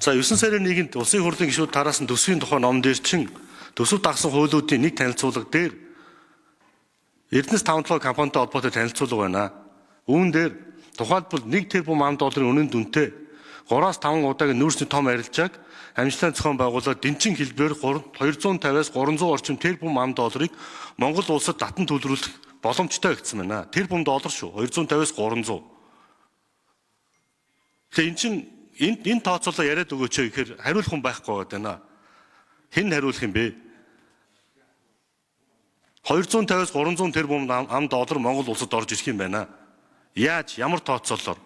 За 9 сарын 1-нд улсын хурлын гишүүд тараасан төсвийн тухай ном дээр чин төсөв дагсан хуулиудын нэг танилцуулга дээр Эрдэнэс 5 компанитай холбоотой танилцуулга байна. Үүн дээр тухайлбал 1 тэрбум ам долларын үнийн дүнтэй 3-5 удаагийн нүүрсний том арилжааг амжилттай зохион байгуулаад дэнчин хэлбээр 250-аас 300 орчим тэрбум ам долларыг Монгол улсад татан төлрүүлэх боломжтой гэсэн байна. Тэрбум доллар шүү. 250-аас 300. Тэгээ эн чинь энэ тооцоолоо яриад өгөөч гэхээр хариулах хүн байхгүй байна. Хэн хариулах юм бэ? 250-аас 300 тэрбум ам доллар Монгол улсад орж ирэх юм байна. Яаж? Ямар тооцоолоор?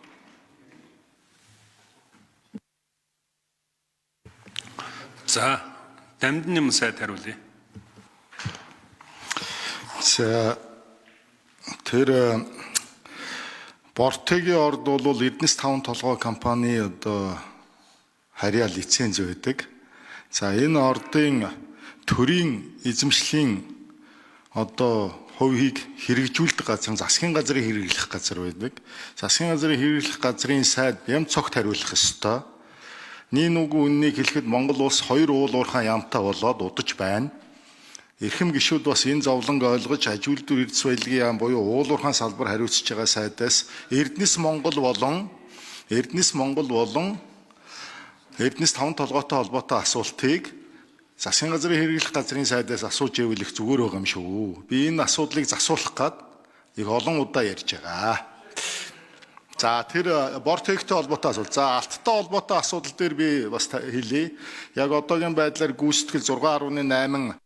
За, дамжин юм сайд хариулъя. За, тэр Бортегийн орд бол Эрдэнэс 5 толгой компани одоо харьяа лиценз байдаг. За, энэ ордын төрийн эзэмшлийн одоо хувийг хэрэгжүүлдэг газар, засгийн газрыг хэрэглэх газар байдаг. Засгийн газрыг хэрэглэх газрын сайд ям цогт хариулах ёстой. Нин үгүй үннийг хэлэхэд Монгол улс 2 уул уурхай ямтай болоод удаж байна. Эрхэм гишүүд бас энэ зовлонг ойлгож аж үйлдвэр эрдэс баялагын яам буюу уул уурхайн салбар хариуцж байгаа сайдаас Эрдэнэс Монгол болон Эрдэнэс 5 толгойтой холбоотой асуултыг засгийн газрын хэрэглэх газрын сайдаас асууж ивэл их зүгээр байгаа юм шүү. Би энэ асуудлыг засуулах гээд их олон удаа ярьж байгаа. За, тэр Бортегтэй холбоотой асуудал. За, алттай холбоотой асуудал дээр би бас хэлье. Яг одоогийн байдлаар гүйцэтгэл 6.8